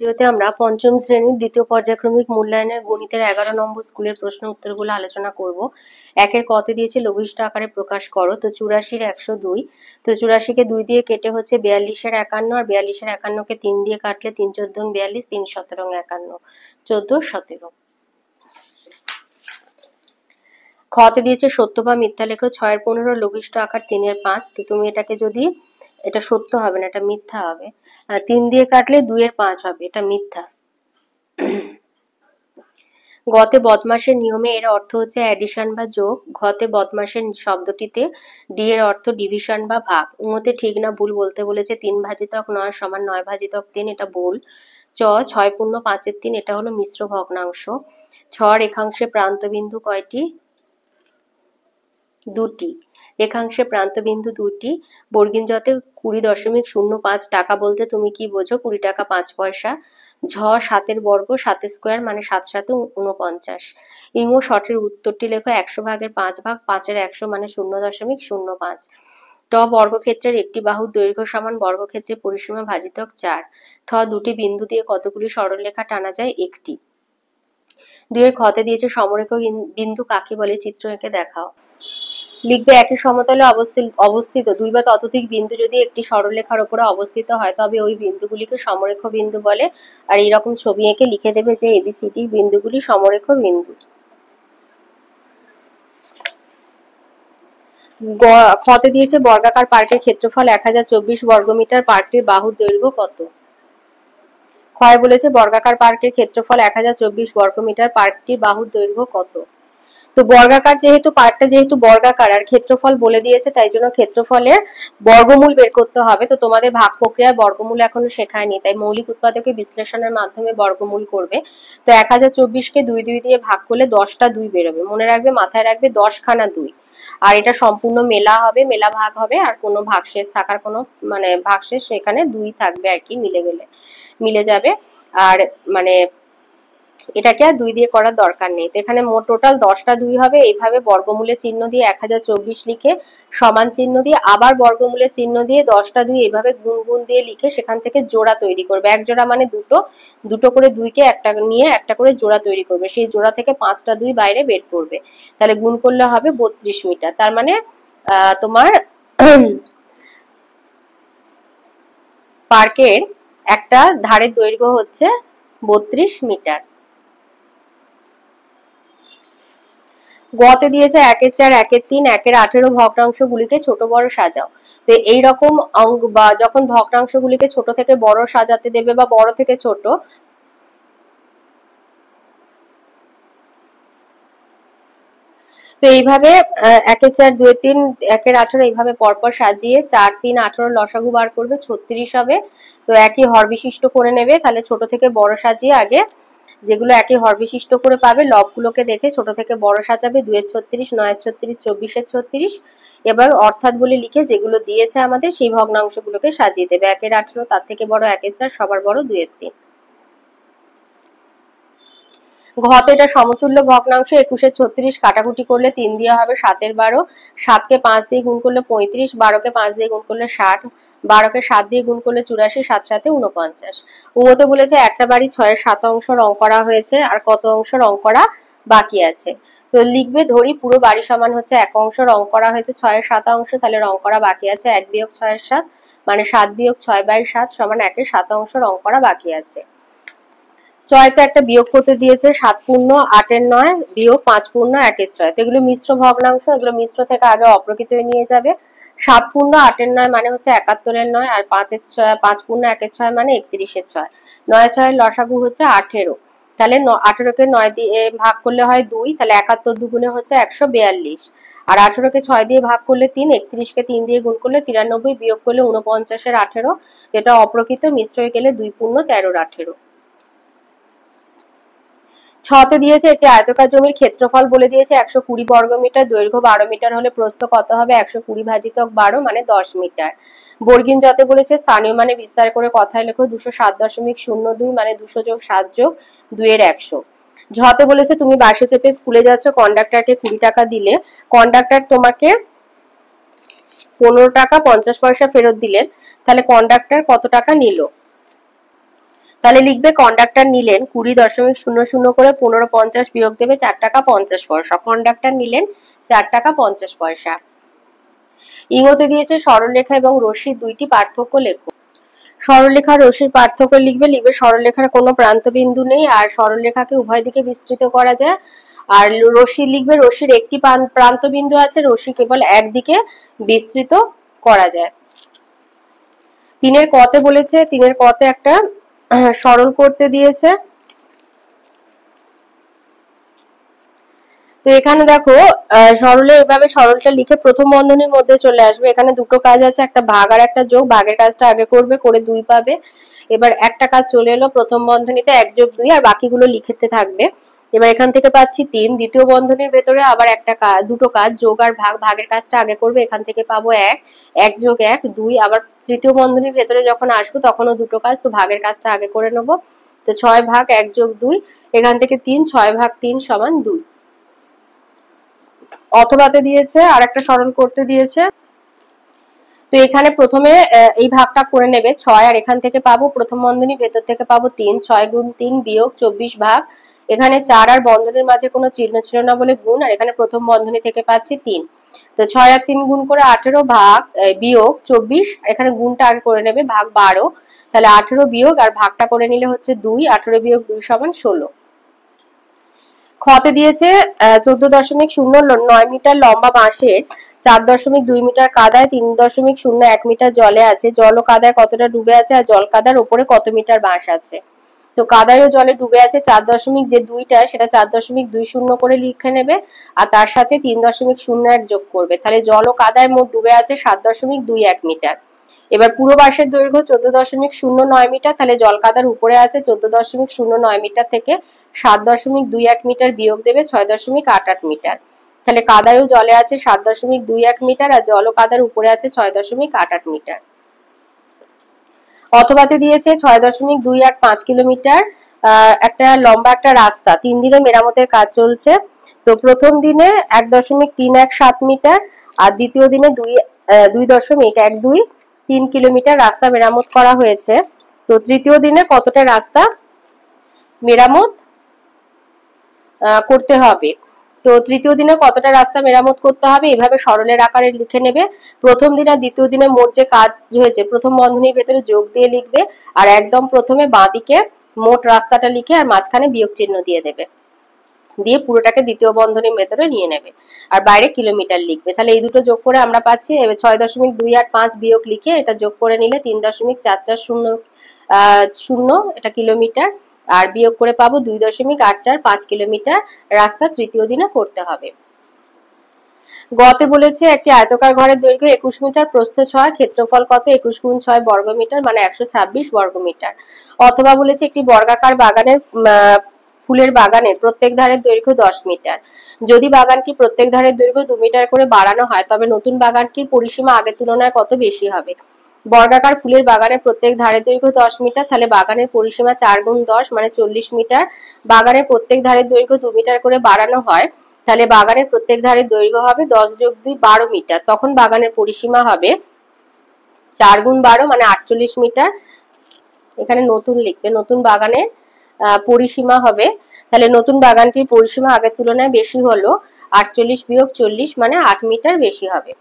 ভিডিওতে আমরা পঞ্চম শ্রেণীর দ্বিতীয় পর্যায়ক্রমিক মূল্যায়নের গণিতের 11 নম্বর স্কুলের প্রশ্ন উত্তরগুলো আলোচনা করব। একের কতে দিয়েছে লঘিষ্ঠ আকারে প্রকাশ করো। তো 84 এর 102। তো 84 কে 2 দিয়ে কেটে হচ্ছে 42 এর 51, আর 42 এর 51 কে 3 দিয়ে কাটলে 3 14 42, 3 17 51, 14 17। খতে দিয়েছে সত্য বা মিথ্যা লেখো। 6 এর 15 লঘিষ্ঠ আকার 3 এর 5। তো তুমি এটাকে যদি, এটা সত্য হবে না, এটা মিথ্যা হবে। 3 দিয়ে কাটলে 2 এর 5 হবে, এটা মিথ্যা। গতে বদমাশের নিয়মে এর অর্থ হচ্ছে অ্যাডিশন বা যোগ। ঘতে বদমাশের শব্দটিতে ডি এর অর্থ ডিভিশন বা ভাগ। উমতে ঠিক না ভুল বলতে বলেছে 3 ভাজিতক 9 সমান 9 ভাজিতক 3, এটা ভুল। 6 পূর্ণ 5-এর 3, এটা হলো মিশ্র ভগ্নাংশ। রেখাংশে প্রান্তবিন্দু কয়টি? দুটি। রেখাংশে প্রান্তবিন্দু দুটি। বর্গিন যতে 20.05 টাকা বলতে তুমি কি বোঝো? 20 টাকা 5 পয়সা। 7 বর্গ 7 স্কোয়ার মানে 7 7 49। ইংও সঠিক উত্তরটি লেখো। 100 ভাগের 5 ভাগ 5 এর 100 মানে 0.05। বর্গক্ষেত্রের একটি বাহুর দৈর্ঘ্য সমান বর্গক্ষেত্রের পরিসীমা ভাজিতক 4। দুটি বিন্দু দিয়ে কতগুলি সরলরেখা টানা যায়? একটি। 2 এর খতে দিয়েছে সমরেখ বিন্দু কাকে বলে? চিত্র এঁকে দেখাও। লিখবে একই সমতলে অবস্থিত 2 বা ততোধিক বিন্দু যদি একটি সরলরেখার উপরে অবস্থিত হয় তবে ওই বিন্দুগুলিকে সমরেখ বিন্দু বলে। আর এইরকম ছবি এঁকে লিখে দেবে যে ABCD বিন্দুগুলি সমরেখ বিন্দু। খতে দিয়েছে বর্গাকার পার্কের ক্ষেত্রফল 1024 বর্গমিটার। পার্কটির বাহুর দৈর্ঘ্য কত? ক্ষয় বলেছে বর্গাকার পার্কের ক্ষেত্রফল 1024 বর্গমিটার। পার্কটির বাহুর দৈর্ঘ্য কত? তো বর্গাকার যেহেতু পার্কটা যেহেতু বর্গাকার আর ক্ষেত্রফল বলে দিয়েছে তাই জন্য ক্ষেত্রফলের বর্গমূল বের করতে হবে। তো তোমাদের ভাগ প্রক্রিয়ার বর্গমূল এখনো শেখায়নি, তাই মৌলিক উৎপাদকে বিশ্লেষণের মাধ্যমে বর্গমূল করবে। তো 1024 কে 2 দিয়ে ভাগ করলে 10টা 2 বেরোবে। মনে রাখবে, মাথায় রাখবে 10 খানা 2। আর এটা সম্পূর্ণ মেলা হবে, মেলা ভাগ হবে, আর কোনো ভাগশেষ থাকার কোনো মানে ভাগশেষ সেখানে 2 থাকবে আর কি, মিলে যাবে। আর মানে এটাকে আর 2 দিয়ে করার দরকার নেই। তো এখানে মোট টোটাল 10টা 2 হবে। এইভাবে বর্গমূলের চিহ্ন দিয়ে 1024 লিখে সমান চিহ্ন দিয়ে আবার বর্গমূলের চিহ্ন দিয়ে 10টা 2 এইভাবে গুণ দিয়ে লিখে সেখান থেকে জোড়া তৈরি করবে। এক জোড়া মানে দুটো করে 2কে একটা নিয়ে একটা করে জোড়া তৈরি করবে। সেই জোড়া থেকে 5টা 2 বাইরে বের করবে। তাহলে গুণ করলে হবে 32 মিটার। তার মানে তোমার পার্কের একটা ধারের দৈর্ঘ্য হচ্ছে 32 মিটার। গতে দিয়েছে 1 এর 4, 1 এর 3, 1 এর 18 ভগ্নাংশগুলিকে ছোট বড় সাজাও। তো এইরকম অঙ্ক বা যখন ভগ্নাংশগুলিকে ছোট থেকে বড় সাজাতে দেবে বা বড় থেকে ছোট, তো এইভাবে 1 এর 4, 2 এর 3, 1 এর 18 এইভাবে পরপর সাজিয়ে 4 3 18 লসাগু বার করবে, 36 হবে। তো একই হর বিশিষ্ট করে নেবে। তাহলে ছোট থেকে বড় সাজিয়ে আগে যেগুলো একই হর বিশিষ্ট করে পাবে লবগুলোকে দেখে ছোট থেকে বড় সাজাবে। 2 এর 36, 9 এর 36, 24 এর 36 এবং অর্থাৎ বলে লিখে যেগুলো দিয়েছে আমাদের সেই ভগ্নাংশগুলোকে সাজিয়ে দেবে। 1 এর 18 তার থেকে বড়, 1 এর 4 সবার বড়, 2 এর 3। ঘতে এটা সমতুল্য ভগ্নাংশ। 21 এর 36 কাটাকুটি করলে 3 দিয়ে হবে 7 এর 12, 7 কে 5 দিয়ে গুণ করলে 35, 12 কে 5 দিয়ে গুণ করলে 60, 12 কে 7 দিয়ে গুণ করলে 84, 7 7 49। উমতে বলেছে একটা বাড়ি 6 এর 7 অংশ রং করা হয়েছে, আর কত অংশ রং করা বাকি আছে? তো লিখবে ধরি পুরো বাড়ি সমান হচ্ছে 1 অংশ রং করা হয়েছে 6 এর 7 অংশ, তাহলে রং করা বাকি আছে 1 বিয়োগ 6 এর 7 মানে 7 বিয়োগ 6/7 সমান 1 এর 7 অংশ রং করা বাকি আছে। ছয়তে একটা বিয়োগ করতে দিয়েছে 7 পূর্ণ 8 এর 9 বিয়োগ 5 পূর্ণ 1 এর 6। তো এগুলো মিশ্র ভগ্নাংশ, এগুলো মিশ্র থেকে আগে অপ্রকৃত নিয়ে যাবে। 7 পূর্ণ 8 এর 9 মানে হচ্ছে 71 এর 9, আর 5 এর 6 5 পূর্ণ 1 এর 6 মানে 31 এর 6। 9 6 এর লসাগু হচ্ছে 18। তাহলে 18 কে 9 দিয়ে ভাগ করলে হয় 2, তাহলে 71 দুগুণে হচ্ছে 142। আর 18 কে 6 দিয়ে ভাগ করলে 3, 31 কে 3 দিয়ে গুণ করলে 93, বিয়োগ করলে 49 এর 18। এটা অপ্রকৃত, মিশ্র হয়ে গেলে 2 পূর্ণ 13 এর 18। 6তে দিয়েছে একটি আয়তকার জমির ক্ষেত্রফল বলে দিয়েছে 120 বর্গমিটার। দৈর্ঘ্য 12 মিটার হলে প্রস্থ কত হবে? 120 ভাজিতক 12 মানে 10 মিটার। বর্গিন যতে বলেছে স্থানীয় মানে বিস্তার করে কথায় লেখো। 207.02 মানে 200 যোগ 7 যোগ 2 এর 100। ঝতে বলেছে তুমি বাসে চেপে স্কুলে যাচ্ছ, কন্ডাক্টরকে 20 টাকা দিলে, কন্ডাক্টর তোমাকে 15 টাকা 50 পয়সা ফেরত দিলেন, তাহলে কন্ডাক্টর কত টাকা নিল? তাহলে লিখবে কন্ডাক্টর নিলেন 20.00 করে 15.50 বিয়োগ দেবে 4 টাকা 50 পয়সা। কন্ডাক্টর নিলেন 4 টাকা 50 পয়সা। ইংরেজিতে দিয়েছে সরলরেখা এবং রশ্মির দুইটি পার্থক্য লেখো। সরলরেখা রশ্মির পার্থক্য লিখবে সরলরেখার কোনো প্রান্তবিন্দু নেই আর সরলরেখাকে উভয় দিকে বিস্তৃত করা যায়। আর রশ্মি লিখবে রশ্মির একটি প্রান্তবিন্দু আছে, রশ্মি কেবল একদিকে বিস্তৃত করা যায়। 3-এর কতে বলেছে, 3-এর কতে একটা সরল করতে দিয়েছে। তো এখানে দেখো সরলে এভাবে সরলটা লিখে প্রথম বন্ধনীর মধ্যে চলে আসবে। এখানে দুটো কাজ আছে, একটা ভাগ আর একটা যোগ। ভাগের কাজটা আগে করবে, করে 2 পাবে। এবার একটা কাজ চলে এলো প্রথম বন্ধনীতে 1 যোগ 2 আর বাকিগুলো লিখতে থাকবে। এবার এখান থেকে পাচ্ছি 3, দ্বিতীয় বন্ধনীর ভেতরে আবার একটা কাজ, দুটো কাজ যোগ আর ভাগ। ভাগের কাজটা আগে করবে, এখান থেকে পাবো 1, 1 যোগ 1 2। আবার তৃতীয় বন্ধনীর ভেতরে যখন আসবো তখনও দুটো কাজ, তো ভাগের কাজটা আগে করে নেব। তো 6 ভাগ 1 যোগ 2, এখান থেকে 3, 6 ভাগ 3 সমান 2। অথবাতে দিয়েছে আর একটা সরল করতে দিয়েছে। তো এখানে প্রথমে এই ভাগটা করে নেবে 6 আর এখান থেকে পাবো প্রথম বন্ধনী ভেতর থেকে পাবো 3, 6 গুণ 3 বিয়োগ 24 ভাগ। এখানে 4 আর বন্ধনীর মাঝে কোনো চিহ্ন ছিল না বলে গুণ, আর এখানে প্রথম বন্ধনী থেকে পাচ্ছি 3। তো 6 আর 3 গুণ করে 18 ভাগ বিয়োগ 24, এখানে গুণটা আগে করে নেবে, ভাগ 12। তাহলে 18 বিয়োগ আর ভাগটা করে নিলে হচ্ছে 2, 18 বিয়োগ 2 সমান 16। খতে দিয়েছে 14.09 মিটার লম্বা বাঁশের 4.2 মিটার কাদায় 3.01 মিটার জলে আছে। জল ও কাদায় কতটা ডুবে আছে আর জল কাদার উপরে কত মিটার বাঁশ আছে। তো কাদায় ও জলে ডুবে আছে 4.2টা, সেটা 4.20 করে লিখে নেবে আর তার সাথে 3.01 যোগ করবে। তাহলে জল ও কাদায় মোট ডুবে আছে 7.21 মিটার। এবার পুরো বাঁশের দৈর্ঘ্য 14.09 মিটার, তাহলে জল কাদার উপরে আছে 14.09 মিটার থেকে 7.21 মিটার বিয়োগ দেবে 6.88 মিটার। তাহলে কাদায় ও জলে আছে 7.21 মিটার আর জল ও কাদার উপরে আছে 6.88 মিটার। অথবাতে দিয়েছে 6.215 কিলোমিটার একটা লম্বা একটা রাস্তা 3 দিনে মেরামতের কাজ চলছে। তো প্রথম দিনে 1.317 মিটার আর দ্বিতীয় দিনে 2.123 কিলোমিটার রাস্তা মেরামত করা হয়েছে। তো তৃতীয় দিনে কতটা রাস্তা মেরামত করতে হবে। তো তৃতীয় দিনে কতটা রাস্তা মেরামত করতে হবে এভাবে সরলের আকারে লিখে নেবে। প্রথম দিন আর দ্বিতীয় দিনে মোট যে কাজ হয়েছে প্রথম বন্ধনীর ভেতরে যোগ দিয়ে লিখবে আর একদম প্রথমে বাঁদিকে মোট রাস্তাটা লিখে আর মাঝখানে বিয়োগ চিহ্ন দিয়ে দেবে, দিয়ে পুরোটাকে দ্বিতীয় বন্ধনীর ভেতরে নিয়ে নেবে আর বাইরে কিলোমিটার লিখবে। তাহলে এই দুটো যোগ করে আমরা পাচ্ছি 6.285 বিয়োগ লিখে এটা যোগ করে নিলে 3.440 এটা কিলোমিটার আর বিয়োগ করে পাবো 2.845 কিলোমিটার রাস্তা তৃতীয় দিনে করতে হবে। গতে বলেছে একটি আয়তাকার ঘরের দৈর্ঘ্য 21 মিটার, প্রস্থ 6, ক্ষেত্রফল কত? 21 গুণ 6 বর্গ মিটার মানে 126 বর্গ মিটার। অথবা বলেছে একটি বর্গাকার বাগানের ফুলের বাগানের প্রত্যেক ধারের দৈর্ঘ্য 10 মিটার। যদি বাগানটি প্রত্যেক ধারের দৈর্ঘ্য 2 মিটার করে বাড়ানো হয় তবে নতুন বাগানটির পরিসীমা আগের তুলনায় কত বেশি হবে? বর্গাকার ফুলের বাগানের প্রত্যেক ধারের দৈর্ঘ্য 10 মিটার, তাহলে বাগানের পরিসীমা 4 গুণ 10 মানে 40 মিটার। বাগানের প্রত্যেক ধারের দৈর্ঘ্য 2 মিটার করে বাড়ানো হয়, তাহলে বাগানের প্রত্যেক ধারের দৈর্ঘ্য হবে 10 যোগ 2 12 মিটার। তখন বাগানের পরিসীমা হবে 4 গুণ 12 মানে 48 মিটার। এখানে নতুন লিখবে, নতুন বাগানের পরিসীমা হবে, তাহলে নতুন বাগানটির পরিসীমা আগের তুলনায় বেশি হলো 48 বিয়োগ 40 মানে 8 মিটার বেশি হবে।